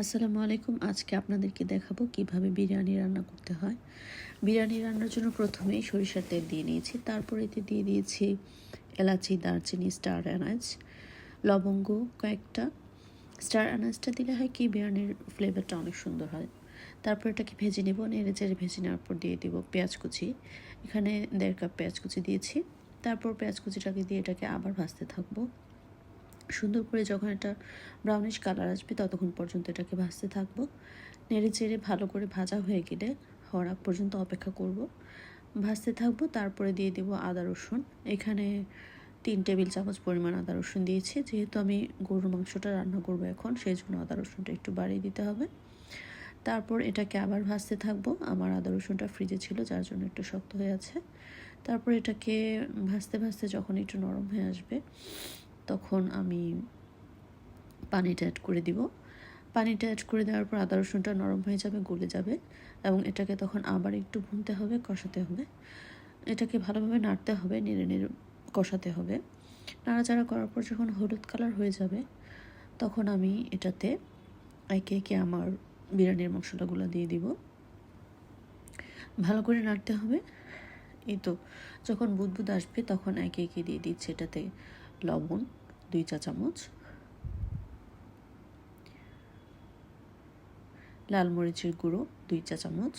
আসসালামু আলাইকুম। আজকে আপনাদেরকে দেখাবো কিভাবে বিরিয়ানি রান্না করতে হয়। বিরিয়ানি রান্নার জন্য প্রথমেই সরিষার তেল দিয়ে নিয়েছি, তারপর এতে দিয়ে দিয়েছি এলাচি, দারচিনি, স্টার এনাজ, লবঙ্গ কয়েকটা। স্টার এনাজটা দিলে হয় কি বিরিয়ানির ফ্লেভারটা অনেক সুন্দর হয়। তারপর এটাকে ভেজে নেব, নেড়ে চেড়ে ভেজে নেওয়ার পর দিয়ে দেবো পেঁয়াজ কুচি। এখানে 1.5 কাপ পেঁয়াজ কুচি দিয়েছি। তারপর পেঁয়াজ কুচিটাকে দিয়ে এটাকে আবার ভাজতে থাকবো সুন্দর করে। যখন এটা ব্রাউনিশ কালার আসবে ততক্ষণ পর্যন্ত এটাকে ভাজতে থাকবো। নেড়ে চেড়ে ভালো করে ভাজা হয়ে গেলে হওয়ার আগ পর্যন্ত অপেক্ষা করব, ভাজতে থাকবো। তারপরে দিয়ে দেবো আদা রসুন। এখানে 3 টেবিল চামচ পরিমাণ আদা রসুন দিয়েছি। যেহেতু আমি গরুর মাংসটা রান্না করবো এখন, সেই জন্য আদা রসুনটা একটু বাড়িয়ে দিতে হবে। তারপর এটাকে আবার ভাজতে থাকবো। আমার আদা রসুনটা ফ্রিজে ছিল, যার জন্য একটু শক্ত হয়ে আছে। তারপর এটাকে ভাজতে ভাজতে যখন একটু নরম হয়ে আসবে তখন আমি পানিটা অ্যাড করে দিব। পানিটা অ্যাড করে দেওয়ার পর আদা রসুনটা নরম হয়ে যাবে, গলে যাবে, এবং এটাকে তখন আবার একটু ভুনতে হবে, কষাতে হবে। এটাকে ভালোভাবে নাড়তে হবে, নেড়ে নেড়ে কষাতে হবে। নাড়াচাড়া করার পর যখন হলুদ কালার হয়ে যাবে তখন আমি এটাতে একে একে আমার বিরিয়ানির মশলাগুলো দিয়ে দিব। ভালো করে নাড়তে হবে। এই তো যখন বুদবুদ আসবে তখন একে একে দিয়ে দিচ্ছি এটাতে লবণ 2 চা চামচ, লাল মরিচের গুঁড়ো 2 চা চামচ,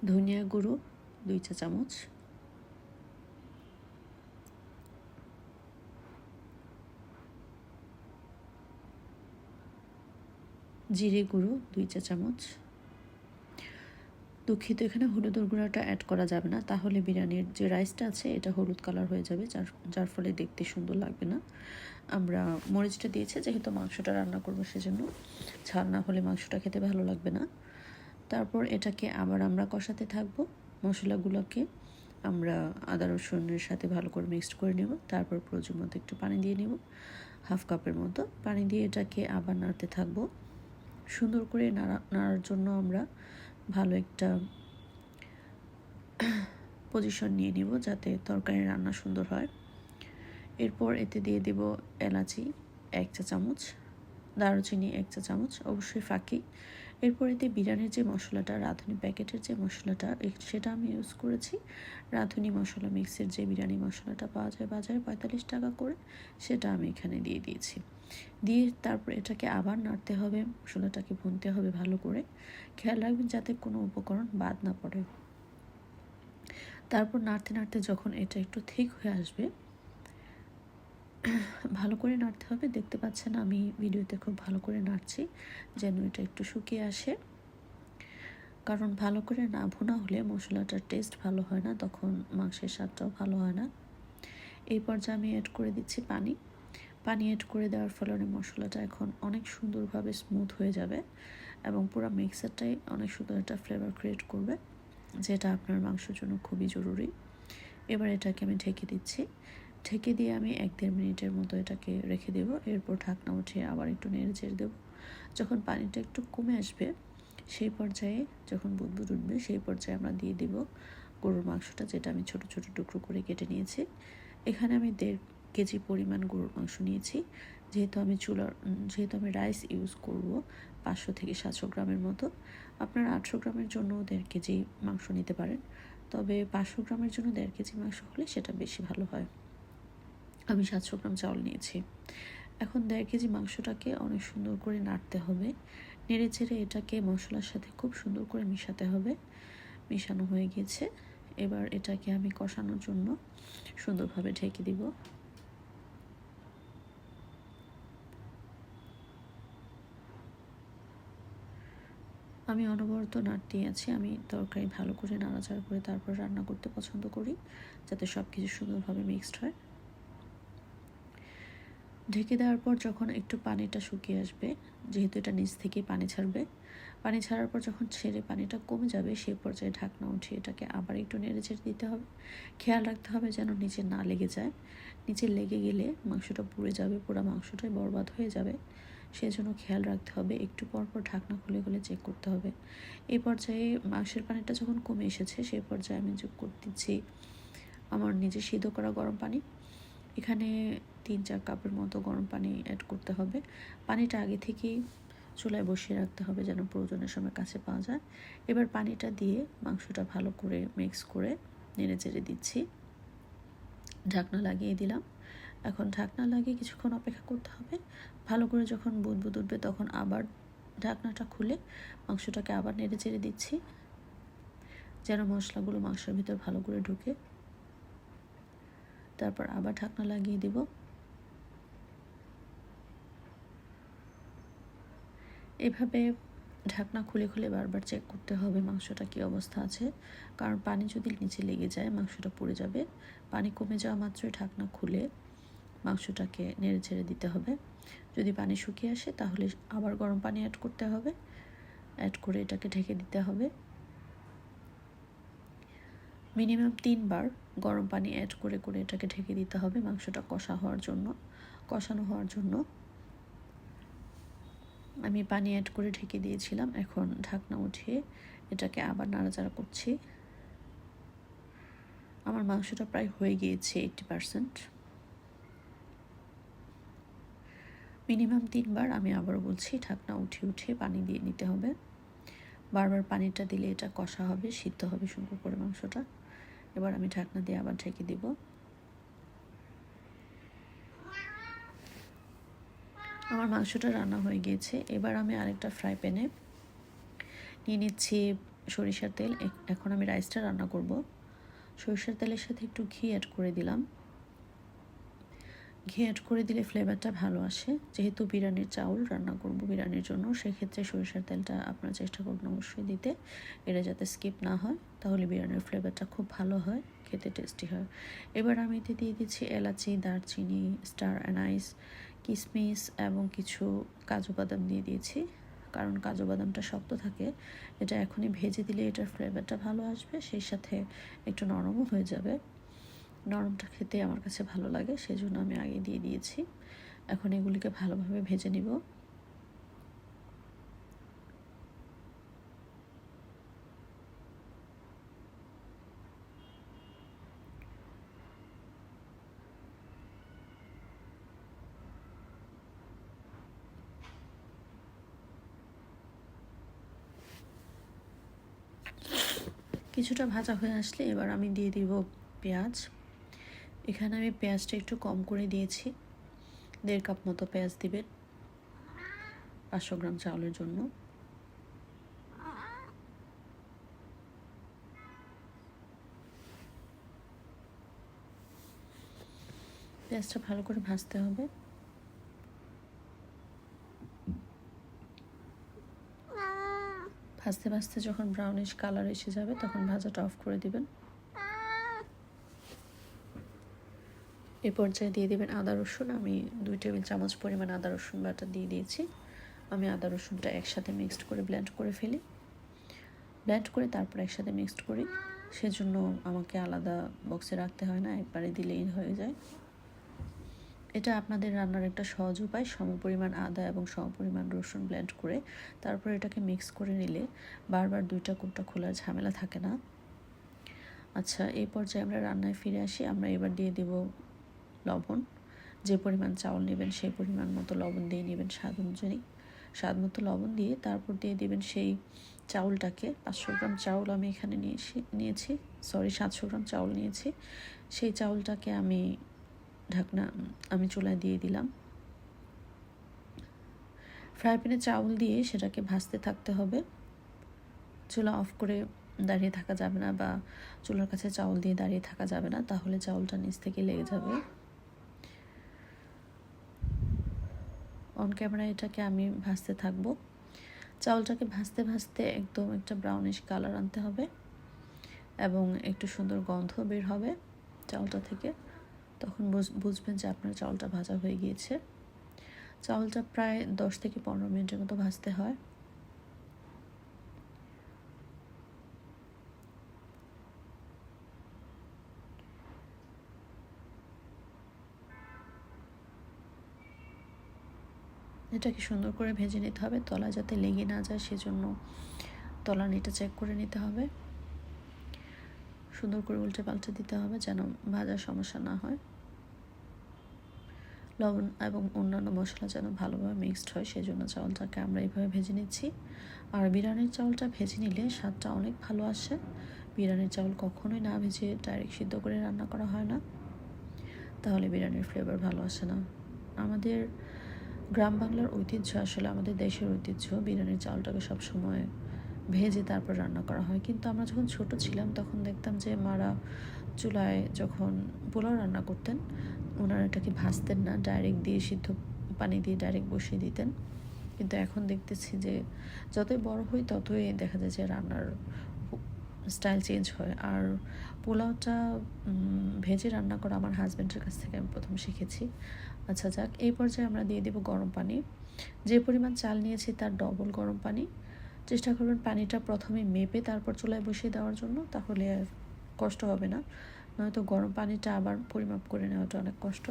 ধনিয়া গুঁড়ো 2 চা চামচ, জিরে গুঁড়ো 2 চা চামচ। দুঃখিত, এখানে হলুদের গুঁড়াটা অ্যাড করা যাবে না, তাহলে বিরিয়ানির যে রাইসটা আছে এটা হলুদ কালার হয়ে যাবে, যার ফলে দেখতে সুন্দর লাগবে না। আমরা মরিচটা দিয়েছি যেহেতু মাংসটা রান্না করবো, সেজন্য ঝাল না হলে মাংসটা খেতে ভালো লাগবে না। তারপর এটাকে আবার আমরা কষাতে থাকবো। মশলাগুলোকে আমরা আদা রসুনের সাথে ভালো করে মিক্সড করে নেব। তারপর প্রয়োজন মতো একটু পানি দিয়ে নেব, 1/2 কাপের মতো পানি দিয়ে এটাকে আবার নাড়তে থাকবো। সুন্দর করে নাড়ার জন্য আমরা ভালো একটা পজিশন নিয়ে নিব যাতে তরকারি রান্না সুন্দর হয়। এরপর এতে দিয়ে দেব এলাচি 1 চা চামচ, দারুচিনি 1 চা চামচ, অবশ্যই ফাঁকি। এরপর এতে বিরিয়ানির যে মশলাটা, রাঁধুনি প্যাকেটের যে মশলাটা, সেটা আমি ইউজ করেছি। রাঁধুনি মশলা মিক্সের যে বিরিয়ানি মশলাটা পাওয়া যায় বাজারে 45 টাকা করে, সেটা আমি এখানে দিয়ে দিয়েছি। দিয়ে তারপর এটাকে আবার নাড়তে হবে, মশলাটাকে ভুনতে হবে ভালো করে। খেয়াল রাখবেন যাতে কোনো উপকরণ বাদ না পড়ে। তারপর নাড়তে নাড়তে যখন এটা একটু ঠিক হয়ে আসবে, ভালো করে নাড়তে হবে। দেখতে পাচ্ছেন আমি ভিডিওতে খুব ভালো করে নাড়ছি যেন এটা একটু শুকিয়ে আসে, কারণ ভালো করে না ভুনা হলে মশলাটার টেস্ট ভালো হয় না, তখন মাংসের স্বাদটাও ভালো হয় না। এই পর্যায়ে আমি অ্যাড করে দিচ্ছি পানি। পানি অ্যাড করে দেওয়ার ফলে মশলাটা এখন অনেক সুন্দরভাবে স্মুথ হয়ে যাবে এবং পুরো মিক্সারটাই অনেক সুন্দর একটা ফ্লেভার ক্রিয়েট করবে, যেটা আপনার মাংসের জন্য খুবই জরুরি। এবার এটাকে আমি ঢেকে দিচ্ছি। ঢেকে দিয়ে আমি 1-1.5 মিনিটের মতো এটাকে রেখে দেবো। এরপর ঢাকনা উঠিয়ে আবার একটু নেড়ে চেড়ে দেবো। যখন পানিটা একটু কমে আসবে, সেই পর্যায়ে যখন বুদবুদ উঠবে, সেই পর্যায়ে আমরা দিয়ে দেব গরুর মাংসটা, যেটা আমি ছোট ছোট টুকরো করে কেটে নিয়েছি। এখানে আমি 1.5 কেজি পরিমাণ গরুর মাংস নিয়েছি। যেহেতু আমি রাইস ইউজ করব 500 থেকে 700 গ্রামের মতো। আপনারা 800 গ্রামের জন্য 1.5 কেজি মাংস নিতে পারেন, তবে 500 গ্রামের জন্য 1.5 কেজি মাংস হলে সেটা বেশি ভালো হয়। আমি 700 গ্রাম চাউল নিয়েছি। এখন 1.5 কেজি মাংসটাকে অনেক সুন্দর করে নাড়তে হবে, নেড়ে চেড়ে এটাকে মশলার সাথে খুব সুন্দর করে মিশাতে হবে। মিশানো হয়ে গিয়েছে, এবার এটাকে আমি কষানোর জন্য সুন্দরভাবে ঢেকে দিব। আমি অনবরত নাড়তেই আছি। আমি তরকারি ভালো করে নাড়াচাড়া করে তারপর রান্না করতে পছন্দ করি, যাতে সব কিছু সুন্দরভাবে মিক্সড হয়। ঢেকে দেওয়ার পর যখন একটু পানিটা শুকিয়ে আসবে, যেহেতু এটা নিচ থেকেই পানি ছাড়বে, পানি ছাড়ার পর যখন ছেড়ে পানিটা কমে যাবে, সেই পর্যায়ে ঢাকনা উঠিয়ে এটাকে আবার একটু নেড়ে চেড়ে দিতে হবে। খেয়াল রাখতে হবে যেন নিচে না লেগে যায়। নিচে লেগে গেলে মাংসটা পুড়ে যাবে, পুরো মাংসটাই বরবাদ হয়ে যাবে। সেজন্য খেয়াল রাখতে হবে, একটু পর পর ঢাকনা খুলে খুলে চেক করতে হবে। এই পর্যায়ে মাংসের পানিটা যখন কমে এসেছে, সেই পর্যায়ে আমি যোগ করে দিচ্ছি আমার নিজে সিদ্ধ করা গরম পানি। এখানে 3-4 কাপের মতো গরম পানি অ্যাড করতে হবে। পানিটা আগে থেকেই চুলায় বসিয়ে রাখতে হবে যেন প্রয়োজনের সময় কাছে পাওয়া যায়। এবার পানিটা দিয়ে মাংসটা ভালো করে মিক্স করে নেড়ে চেড়ে দিচ্ছি। ঢাকনা লাগিয়ে দিলাম। এখন ঢাকনা লাগিয়ে কিছুক্ষণ অপেক্ষা করতে হবে। ভালো করে যখন বুদবুদ উঠবে তখন আবার ঢাকনাটা খুলে মাংসটাকে আবার নেড়ে চেড়ে দিচ্ছি যেন মশলাগুলো মাংসের ভিতর ভালো করে ঢুকে। তারপর আবার ঢাকনা লাগিয়ে দেব। এভাবে ঢাকনা খুলে খুলে বারবার চেক করতে হবে মাংসটা কী অবস্থা আছে, কারণ পানি যদি নিচে লেগে যায় মাংসটা পুড়ে যাবে। পানি কমে যাওয়া মাত্রই ঢাকনা খুলে মাংসটাকে নেড়ে ছেড়ে দিতে হবে। যদি পানি শুকিয়ে আসে তাহলে আবার গরম পানি অ্যাড করতে হবে, অ্যাড করে এটাকে ঢেকে দিতে হবে। মিনিমাম 3 বার গরম পানি অ্যাড করে করে এটাকে ঢেকে দিতে হবে মাংসটা কষানো হওয়ার জন্য। আমি পানি অ্যাড করে ঢেকে দিয়েছিলাম। এখন ঢাকনা উঠিয়ে এটাকে আবার নাড়াচাড়া করছি। আমার মাংসটা প্রায় হয়ে গিয়েছে 80%। মিনিমাম 3 বার, আমি আবারও বলছি, ঢাকনা উঠিয়ে পানি দিয়ে নিতে হবে। বারবার পানিটা দিলে এটা কষা হবে, সিদ্ধ হবে সুন্দর করে মাংসটা। এবার আমি ঢাকনা দিয়ে আবার ঢেকে দিব। আমার মাংসটা রান্না হয়ে গিয়েছে। এবার আমি আরেকটা ফ্রাই প্যানে নিয়ে নিচ্ছি সরিষার তেল। এখন আমি রাইসটা রান্না করব। সরিষার তেলের সাথে একটু ঘি অ্যাড করে দিলাম। ঘি অ্যাড করে দিলে ফ্লেভারটা ভালো আসে। যেহেতু বিরিয়ানির চাউল রান্না করব বিরিয়ানির জন্য, সেক্ষেত্রে সরিষার তেলটা আপনারা চেষ্টা করবেন অবশ্যই দিতে, এটা যাতে স্কিপ না হয়, তাহলে বিরিয়ানির ফ্লেভারটা খুব ভালো হয়, খেতে টেস্টি হয়। এবার আমি এতে দিয়ে দিচ্ছি এলাচি, দারচিনি, স্টার অ্যানাইস, কিশমিশ এবং কিছু কাজু বাদাম দিয়ে দিয়েছি, কারণ কাজু বাদামটা শক্ত থাকে। এটা এখনই ভেজে দিলে এটার ফ্লেভারটা ভালো আসবে, সেই সাথে একটু নরমও হয়ে যাবে। নরমটা খেতে আমার কাছে ভালো লাগে, সেই জন্য আমি আগে দিয়ে দিয়েছি। এখন এগুলিকে ভালোভাবে ভেজে নিব। কিছুটা ভাজা হয়ে আসলে এবার আমি দিয়ে দিব পেঁয়াজ। এখানে আমি পেঁয়াজটা একটু কম করে দিয়েছি, 1.5 কাপ মতো পেঁয়াজ দিবেন 500 গ্রাম চাউলের জন্য। পেঁয়াজটা ভালো করে ভাজতে হবে। ভাজতে ভাজতে যখন ব্রাউনিশ কালার এসে যাবে তখন ভাজাটা অফ করে দিবেন। এই পর্যায়ে দিয়ে দেবেন আদা রসুন। আমি 2 টেবিল চামচ পরিমাণ আদা রসুন বাটা দিয়ে দিয়েছি। আমি আদা রসুনটা একসাথে মিক্সড করে ব্লেন্ড করে ফেলি, ব্লেন্ড করে তারপর একসাথে মিক্সড করি, সেজন্য আমাকে আলাদা বক্সে রাখতে হয় না, একবারে দিলেই হয়ে যায়। এটা আপনাদের রান্নার একটা সহজ উপায়। সমপরিমাণ আদা এবং সমপরিমাণ রসুন ব্লেন্ড করে তারপর এটাকে মিক্স করে নিলে বারবার 2টা কোণটা খোলার ঝামেলা থাকে না। আচ্ছা, এই পর্যায়ে আমরা রান্নায় ফিরে আসি। আমরা এবার দিয়ে দেব লবণ। যে পরিমাণ চাউল নেবেন সেই পরিমাণ মতো লবণ দিয়ে নেবেন স্বাদ অনুযায়ী। স্বাদ মতো লবণ দিয়ে তারপর দিয়ে দেবেন সেই চাউলটাকে। 500 গ্রাম চাউল আমি এখানে নিয়েছি 700 গ্রাম চাউল নিয়েছি। সেই চাউলটাকে আমি চুলায় দিয়ে দিলাম। ফ্রাই প্যানে চাউল দিয়ে সেটাকে ভাজতে থাকতে হবে। চুলা অফ করে দাঁড়িয়ে থাকা যাবে না, বা চুলার কাছে চাউল দিয়ে দাঁড়িয়ে থাকা যাবে না, তাহলে চাউলটা নিচ থেকে লেগে যাবে। অন ক্যামেরা এটাকে আমি ভাজতে থাকবো। চাউলটাকে ভাজতে ভাজতে একদম একটা ব্রাউনিশ কালার আনতে হবে এবং একটু সুন্দর গন্ধ বের হবে চাউলটা থেকে। তখন বুঝবেন যে আপনার চাউলটা ভাজা হয়ে গিয়েছে। চাউলটা প্রায় 10 থেকে 15 মিনিটের মতো ভাজতে হয়। এটাকে সুন্দর করে ভেজে নিতে হবে, তলা যাতে লেগে না যায় সেজন্য তলানিটা চেক করে নিতে হবে। সুন্দর করে উল্টে পাল্টে দিতে হবে যেন ভাজার সমস্যা না হয়। লবণ এবং অন্যান্য মশলা যেন ভালোভাবে মিক্সড হয়, সেই জন্য চাউলটাকে আমরা এইভাবে ভেজে নিচ্ছি। আর বিরিয়ানির চাউলটা ভেজে নিলে স্বাদটা অনেক ভালো আসে। বিরিয়ানির চাউল কখনোই না ভেজে ডাইরেক্ট সিদ্ধ করে রান্না করা হয় না, তাহলে বিরিয়ানির ফ্লেভার ভালো আসে না। আমাদের গ্রাম বাংলার ঐতিহ্য, আসলে আমাদের দেশের ঐতিহ্য, বিরিয়ানির চাউলটাকে সবসময় ভেজে তারপর রান্না করা হয়। কিন্তু আমরা যখন ছোট ছিলাম তখন দেখতাম যে মারা চুলায় যখন পোলাও রান্না করতেন, ওনারা এটাকে ভাজতেন না, ডাইরেক্ট দিয়ে সিদ্ধ পানি দিয়ে ডাইরেক্ট বসিয়ে দিতেন। কিন্তু এখন দেখতেছি যে যতই বড় হই ততই দেখা যায় যে রান্নার স্টাইল চেঞ্জ হয়। আর পোলাওটা ভেজে রান্না করা আমার হাজব্যান্ডের কাছ থেকে আমি প্রথম শিখেছি। আচ্ছা যাক, এই পর্যায়ে আমরা দিয়ে দেব গরম পানি। যে পরিমাণ চাল নিয়েছি তার ডবল গরম পানি। চেষ্টা করবেন পানিটা প্রথমে মেপে তারপর চুলায় বসিয়ে দেওয়ার জন্য, তাহলে আর কষ্ট হবে না। নয়তো গরম পানিটা আবার পরিমাপ করে নেওয়াটা অনেক কষ্ট।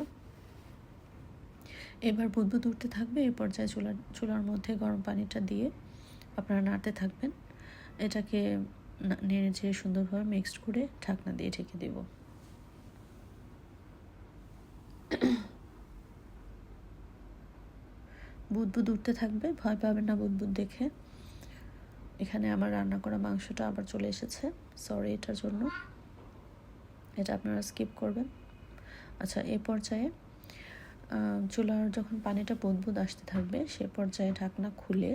এবার বুদবুদ উঠতে থাকবে, এই পর্যায়ে চুলার মধ্যে গরম পানিটা দিয়ে আপনারা নাড়তে থাকবেন। এটাকে নেড়ে চেড়ে সুন্দরভাবে মিক্সড করে ঢাকনা দিয়ে ঢেকে দেব। বুদবুদ উঠতে থাকবে, ভয় পাবেন না বুদবুদ দেখে। এখানে আমার রান্না করা মাংসটা আবার চলে এসেছে, সরি এটার জন্য, এটা আপনারা স্কিপ করবেন। আচ্ছা, এই পর্যায়ে চুলার যখন পানিটা বুদবুদ আসতে থাকবে সে পর্যায়ে ঢাকনা খুলে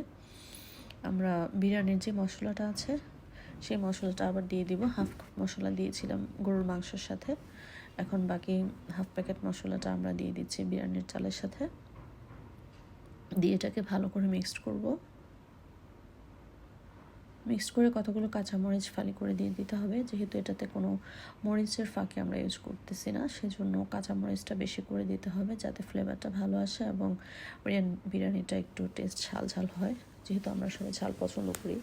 আমরা বিরিয়ানির যে মশলাটা আছে সেই মশলাটা আবার দিয়ে দিব। হাফ মশলা দিয়েছিলাম গরুর মাংসের সাথে, এখন বাকি হাফ প্যাকেট মশলাটা আমরা দিয়ে দিচ্ছি বিরিয়ানির চালের সাথে, দিয়ে এটাকে ভালো করে মিক্সড করব। মিক্সড করে কতগুলো কাঁচামরিচ ফালি করে দিয়ে দিতে হবে, যেহেতু এটাতে কোনো মরিচের ফাঁকি আমরা ইউজ করতেছি না, সেজন্য কাঁচামরিচটা বেশি করে দিতে হবে যাতে ফ্লেভারটা ভালো আসে এবং বিরিয়ানিটা একটু টেস্ট ঝাল ঝাল হয়, যেহেতু আমরা সবাই ঝাল পছন্দ করি।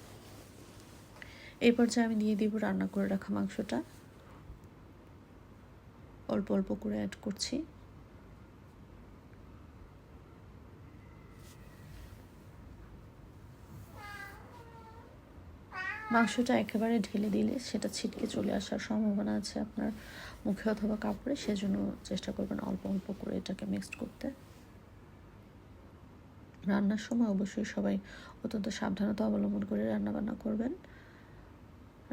এই পর্যায়ে আমি দিয়ে দিব রান্না করে রাখা মাংসটা, অল্প অল্প করে অ্যাড করছি। মাংসটা একেবারে ঢেলে দিলে সেটা ছিটকে চলে আসার সম্ভাবনা আছে আপনার মুখে অথবা কাপড়ে, সেজন্য চেষ্টা করবেন অল্প অল্প করে এটাকে মিক্সড করতে। রান্নার সময় অবশ্যই সবাই অত্যন্ত সাবধানতা অবলম্বন করে রান্নাবান্না করবেন।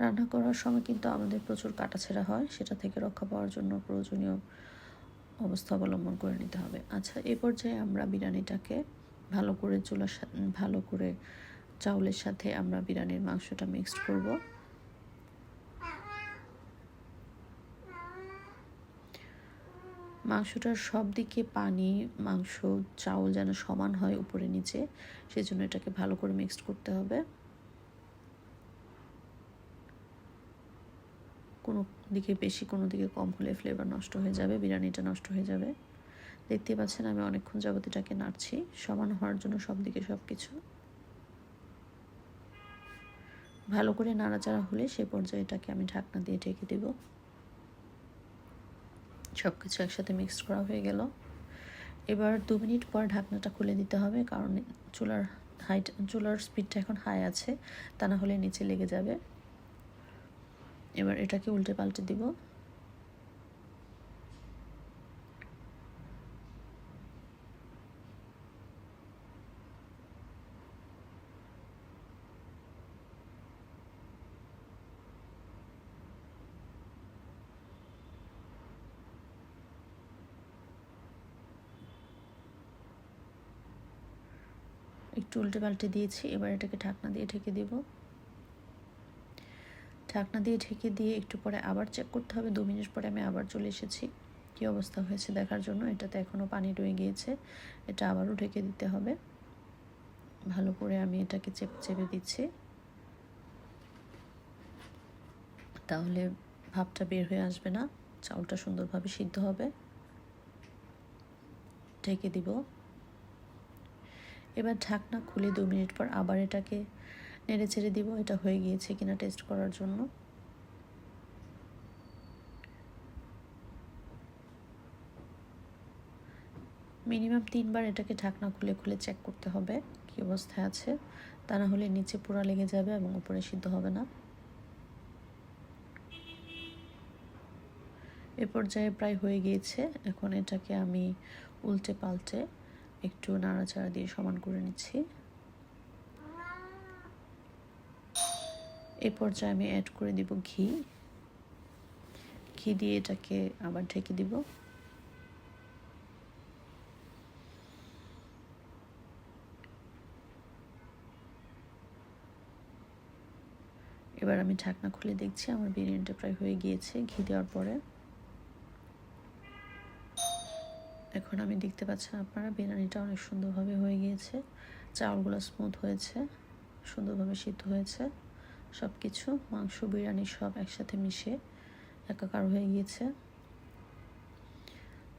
রান্না করার সময় কিন্তু আমাদের প্রচুর কাটাছেঁড়া হয়, সেটা থেকে রক্ষা পাওয়ার জন্য প্রয়োজনীয় অবস্থা অবলম্বন করে নিতে হবে। আচ্ছা, এই পর্যায়ে আমরা বিরিয়ানিটাকে ভালো করে চাউলের সাথে আমরা বিরিয়ানির মাংসটা মিক্সড করব। মাংসটার সব দিকে পানি, মাংস, চাউল যেন সমান হয় উপরে নিচে, সেজন্য এটাকে ভালো করে মিক্সড করতে হবে। কোনো দিকে বেশি কোনো দিকে কম হলে ফ্লেভার নষ্ট হয়ে যাবে, বিরিয়ানিটা নষ্ট হয়ে যাবে। দেখতে পাচ্ছেন আমি অনেকক্ষণ যাবত এটাকে নাড়ছি সমান হওয়ার জন্য সব দিকে সব কিছু। ভালো করে নাড়াচাড়া হলে সে পর্যায়ে এটাকে আমি ঢাকনা দিয়ে ঢেকে দেব। সব কিছু একসাথে মিক্সড করা হয়ে গেল। এবার 2 মিনিট পর ঢাকনাটা খুলে দিতে হবে, কারণ চুলার স্পিডটা এখন হাই আছে, তা না হলে নিচে লেগে যাবে। এবার এটাকে উল্টে পাল্টে দিব। একটু উল্টে পাল্টে দিয়েছি, এবার এটাকে ঢাকনা দিয়ে ঢেকে দেব। ঢাকনা দিয়ে ঢেকে দিয়ে একটু পরে আবার চেক করতে হবে। 2 মিনিট পরে আমি আবার চলে এসেছি কী অবস্থা হয়েছে দেখার জন্য। এটাতে এখনও পানি রয়ে গিয়েছে, এটা আবারও ঢেকে দিতে হবে। ভালো করে আমি এটাকে চেপে দিচ্ছি, তাহলে ভাপটা বের হয়ে আসবে না, চাউলটা সুন্দরভাবে সিদ্ধ হবে। ঢেকে দিব। এবার ঢাকনা খুলে 2 মিনিট পর আবার এটাকে নেড়ে ছেড়ে দিব, এটা হয়ে গিয়েছে কিনা টেস্ট করার জন্য। মিনিমাম 3 বার এটাকে ঢাকনা খুলে খুলে চেক করতে হবে কী অবস্থায় আছে, তা না হলে নিচে পোড়া লেগে যাবে এবং উপরে সিদ্ধ হবে না। এ পর্যায়ে প্রায় হয়ে গিয়েছে। এখন এটাকে আমি উল্টে পাল্টে একটু নাড়াচাড়া দিয়ে সমান করে নিচ্ছি। এ পর্যায়ে আমি অ্যাড করে দিব ঘি দিয়ে এটাকে আবার ঢেকে দিব। এবার আমি ঢাকনা খুলে দেখছি আমার বিরিয়ানিটা প্রায় হয়ে গিয়েছে ঘি দেওয়ার পরে। এখন আমি দেখতে পাচ্ছেন আপনারা বিরিয়ানিটা অনেক সুন্দরভাবে হয়ে গিয়েছে। চাউলগুলো স্মুথ হয়েছে, সুন্দরভাবে সিদ্ধ হয়েছে। সব কিছু মাংস বিরিয়ানি সব একসাথে মিশে একাকার হয়ে গিয়েছে।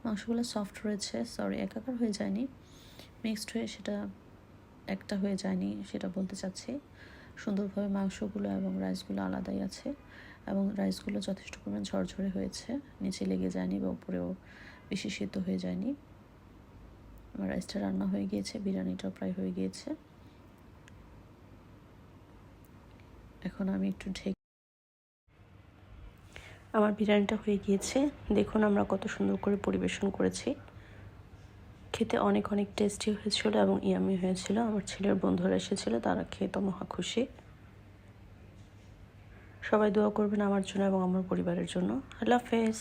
মাংসগুলো সফট রয়েছে, একাকার হয়ে যায়নি, মিক্সড হয়ে সেটা একটা হয়ে যায়নি সেটা বলতে চাচ্ছি। সুন্দরভাবে মাংসগুলো এবং রাইসগুলো আলাদাই আছে এবং রাইসগুলো যথেষ্ট পরিমাণ ঝরঝরে হয়েছে, নিচে লেগে যায়নি বা উপরেও বেশি সিদ্ধ হয়ে যায়নি। আমার রাইসটা রান্না হয়ে গিয়েছে, বিরিয়ানিটাও প্রায় হয়ে গিয়েছে। এখন আমি একটু আমার বিরিয়ানিটা হয়ে গিয়েছে। দেখুন আমরা কত সুন্দর করে পরিবেশন করেছি। খেতে অনেক অনেক টেস্টি হয়েছিল এবং ইয়ামি হয়েছিল। আমার ছেলের বন্ধুরা এসেছিল, তারা খেয়ে তো মহা খুশি। সবাই দোয়া করবেন আমার জন্য এবং আমার পরিবারের জন্য। আল্লাহ হাফেজ।